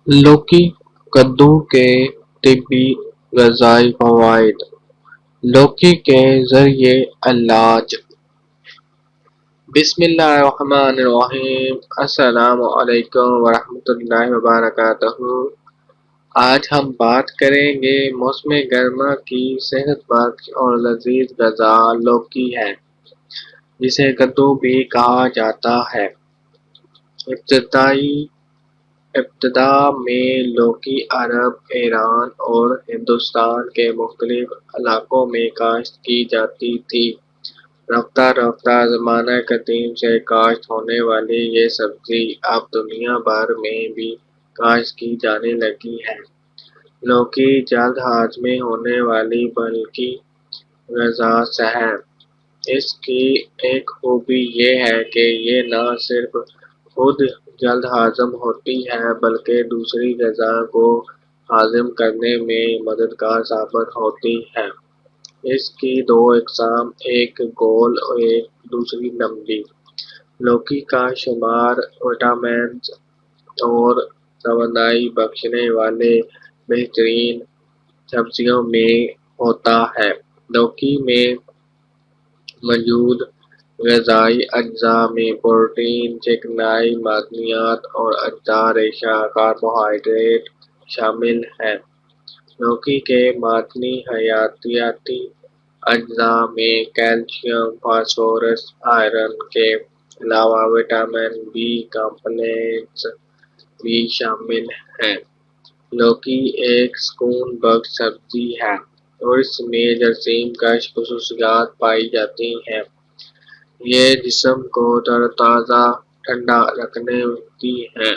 लौकी कद्दू के तिब्बी ग़िज़ाई फ़वाइद। लौकी के ज़रिए इलाज। बिस्मिल्लाहिर्रहमानिर्रहीम। अस्सलामु अलैकुम वरहमतुल्लाहि वबरकातुहू। आज हम बात करेंगे मौसम गर्मा की सेहत बख्श और लजीज ग़िज़ा लौकी है, जिसे कद्दू भी कहा जाता है। इब्तिदा में लौकी अरब, ईरान और हिंदुस्तान के मुख्तलिफ इलाकों में काश्त की जाती थी। रफ्ता रफ्ता ज़माना कदीम से काश्त होने वाली ये सब्ज़ी अब दुनिया भर में भी काश्त की जाने लगी है। लौकी जल्द हाज़मे होने वाली बल्कि ग़िज़ा है। इसकी एक खूबी ये है कि ये न सिर्फ खुद जल्द हाज़म होती है बल्कि दूसरी ग़िज़ा को हाज़म करने में मददगार साबित होती है। इसकी दो इक़साम, एक गोल और एक दूसरी लंबी। लौकी का शुमार विटामिन्स और तवानाई बख्शने वाले बेहतरीन सब्जियों में होता है। लौकी में मौजूद ग़िज़ाई अज्जा में प्रोटीन, चिकनाई, मादनियात और अज्जा रेशा कार्बोहाइड्रेट शामिल हैं। लौकी के मादनी हयातियाती अज्जा में कैल्शियम, फास्फोरस, आयरन के अलावा विटामिन बी कॉम्प्लेक्स भी शामिल हैं। लौकी एक सुकून बख्श सब्जी है और इसमें जरासीम कश ख़ुसूसियात पाई जाती हैं। ये जिस्म को तरोताज़ा ठंडा रखती है।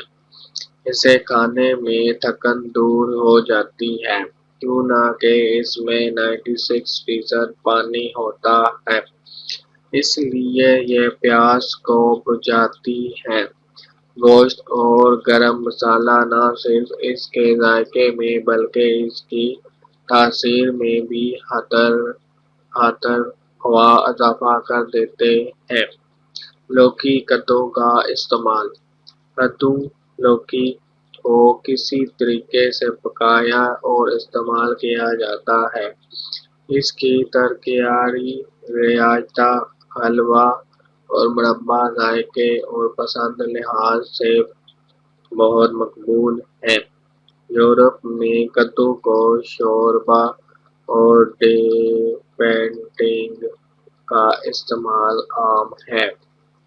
इसे खाने में थकन दूर हो जाती है, क्यों ना कि इसमें 96% पानी होता है, इसलिए ये प्यास को बुझाती है। गोश्त और गरम मसाला न सिर्फ इसके जायके में बल्कि इसकी तासीर में भी ख़वा इजाफ़ा कर देते हैं। लौकी कद्दू का इस्तेमाल। कद्दू लौकी को किसी तरीके से पकाया और इस्तेमाल किया जाता है। इसकी तरकारी, रायता, हलवा और मुरब्बा जायके और पसंद लिहाज से बहुत मकबूल है। यूरोप में कद्दू को शोरबा और ड्रेसिंग का इस्तेमाल आम है।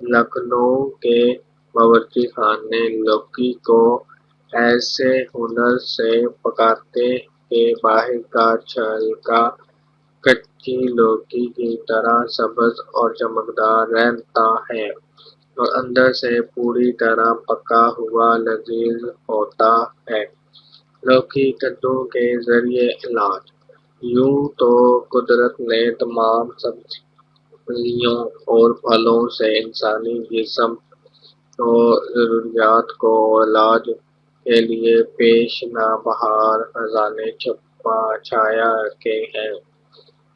लखनऊ के बावर्ची खाने लौकी को ऐसे हुनर से पकाते कि बाहर का छिलका कच्ची लौकी की तरह सब्ज़ और चमकदार रहता है और अंदर से पूरी तरह पका हुआ लजीज होता है। लौकी कद्दू के ज़रिए इलाज। यूँ तो कुदरत ने तमाम सब्जियों और फलों से इंसानी जिस्म और ज़रूरियात को इलाज के लिए बेशुमार खजाने छाया रखे हैं।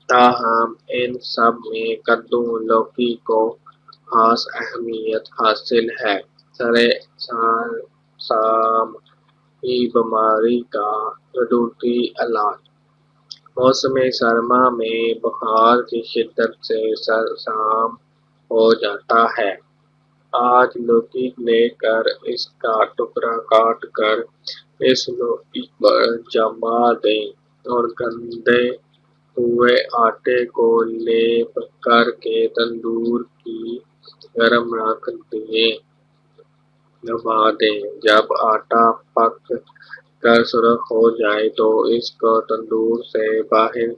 ताहम इन सब में कद्दू लौकी को खास अहमियत हासिल है। सरेआम की बीमारी का घरेलू इलाज। मौसम सरमा में बुखार की शिद्दत से सरेआम हो जाता है। आज लौकी लेकर इसका टुकड़ा काट कर इस लौकी पर जमा दें और गंदे हुए आटे को लेप करके तंदूर की गर्म रख दें। दबा दें। जब आटा पक कर सुर्ख हो जाए तो इसको तंदूर से बाहर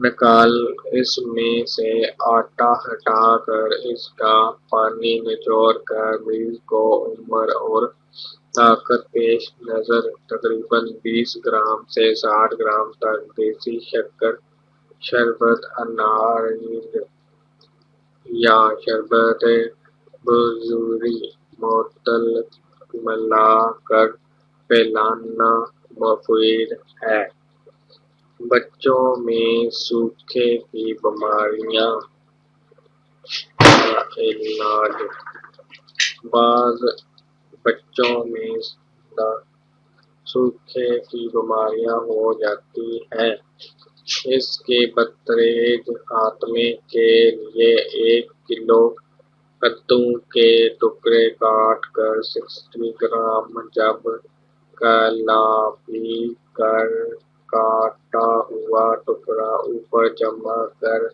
निकाल इसमें से आटा हटाकर इसका पानी निचोड़ कर मरीज़ को उम्र और ताकत पेश नज़र तकरीबन 20 ग्राम से 60 ग्राम तक देसी शरबत, अनारदाना या शरबत बूज़ी बोतल मिला कर पिलाना मुफीद है। बच्चों में सूखे की बीमारियां का इलाज। बाज़ बच्चों में सूखे की बीमारियां हो जाती हैं। इसके बदतरीन खात्मे के लिए 1 किलो कद्दू के टुकड़े काट कर 60 ग्राम जब कलाबी कर काटा हुआ टुकड़ा ऊपर जमा कर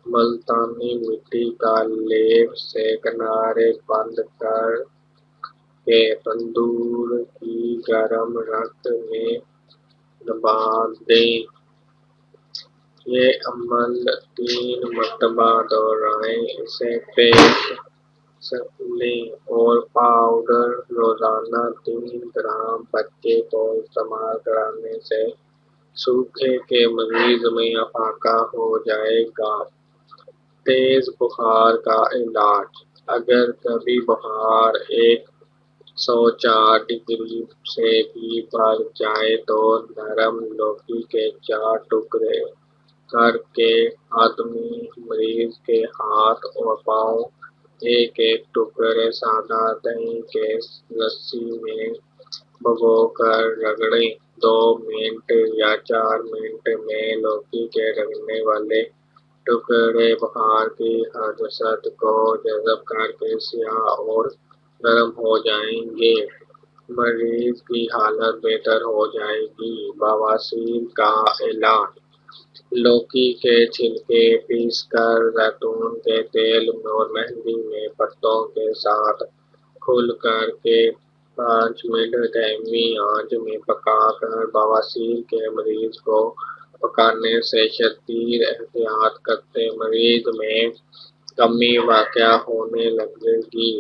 मुल्तानी मिट्टी का लेप से किनारे बंद कर के तंदूर की गर्म रख में दबा दें। ये अमल 3 मरतबा दोहराएं। इसे पेस्ट लें और पाउडर रोजाना 3 ग्राम बच्चे को इस्तेमाल कराने से सूखे के मरीज में अफाका हो जाएगा। तेज बुखार का इलाज। अगर कभी बुखार 104 डिग्री से भी बढ़ जाए तो नरम लौकी के 4 टुकड़े करके आदमी मरीज के हाथ और पाँव एक एक टुकड़े सादा दही के लस्सी में भिगोकर रगड़ें। 2 मिनट या 4 मिनट में लौकी के रगड़ने वाले टुकड़े बुखार की हदसत को जज़ब करके स्याह और गर्म हो जाएंगे। मरीज की हालत बेहतर हो जाएगी। बवासीर का इलाज। लौकी के छिलके पीसकर जैतून के तेल और मेहंदी में पत्तों के साथ घुल कर के 5 मिनट धीमी आंच में पकाकर बवासीर के मरीज को पकाने से शदीद एहतियात करते मरीज में कमी वाक़या होने लगेगी।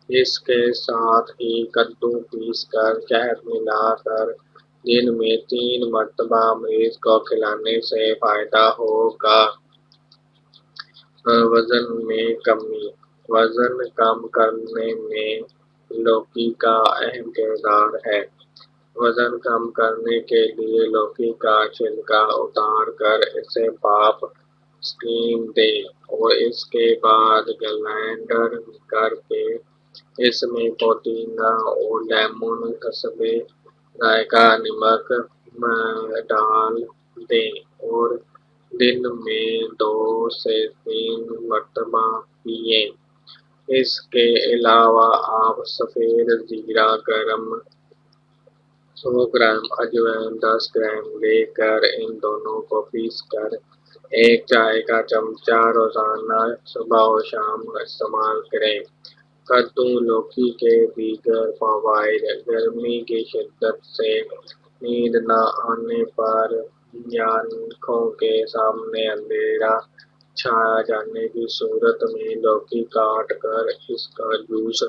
इसके साथ ही कद्दू पीसकर शहद मिलाकर दिन में 3 मरतबा मरीज को खिलाने से फायदा होगा। वजन में कमी। वजन कम करने में लौकी का अहम किरदार है। वजन कम करने के लिए लौकी का छिलका उतार कर इसे भाप स्टीम दें और इसके बाद ग्राइंडर करके इसमें पुदीना और लेमन कस्बे जायका नमक डाल दें और दिन में 2 से 3 मरतबा पिएं। इसके अलावा आप सफ़ेद जीरा गरम 100 ग्राम अजवाइन 10 ग्राम लेकर इन दोनों को पीसकर 1 चाय का चमचा रोजाना सुबह और शाम इस्तेमाल करें। कद्दू लौकी के दीगर फवाइद। गर्मी की शिद्दत से नींद न आने पर या आँखों के सामने अंधेरा छा जाने की सूरत में लौकी काट कर इसका जूस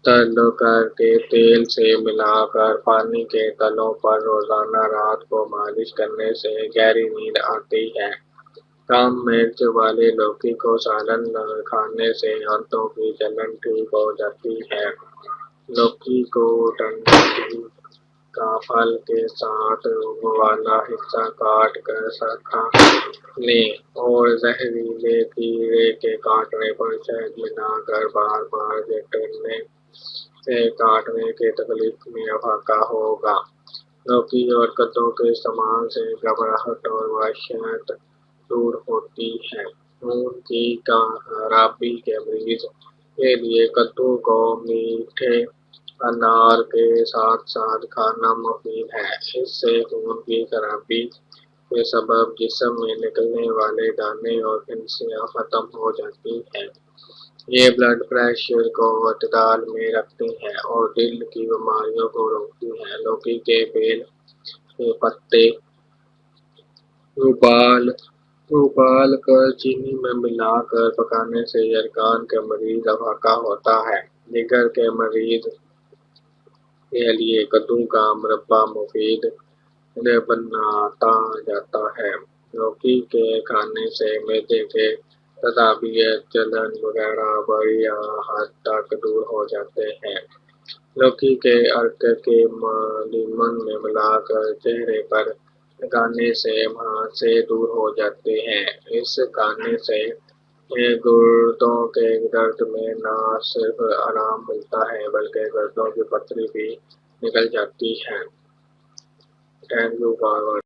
तल करके तेल से मिलाकर पानी के तलों पर रोजाना रात को मालिश करने से गहरी नींद आती है। कम मिर्च वाले लौकी को सालन खाने से आंतों की जलन ठीक हो जाती है। लौकी को डंठी का फल के साथ वाला हिस्सा काट कर खा लें और जहरीले कीड़े के काटने पर शहद मिलाकर बार बार रगड़ने से काटने की तकलीफ में अफाका होगा। लौकी और कद्दू के इस्तेमाल से घबराहट और वहशत दूर होती है। खून की खराबी के मरीज के लिए कद्दू को मीठे अनार के साथ साथ खाना मुफीद है। इससे खून की खराबी के सबब जिस्म में निकलने वाले दाने और फिनसियाँ खत्म हो जाती हैं। ये ब्लड प्रेशर को अतदाल में रखती हैं और दिल की बीमारियों को रोकती हैं। लौकी के बेल के पत्ते उबाल कर चीनी में मिलाकर पकाने से यरकान के मरीज अफाका होता है। जिगर के मरीज के लिए कद्दू का मुरब्बा मुफीद बनाता जाता है। लौकी के खाने से मैदे के तदाबियत जलन वगैरह बड़ी हद तक दूर हो जाते हैं। लौकी के अर्क के लीमन में मिलाकर चेहरे पर लगाने से मुहासे दूर हो जाते हैं। इस खाने से गुर्दों के दर्द में न सिर्फ आराम मिलता है बल्कि गुर्दों की पथरी भी निकल जाती है। Thank you for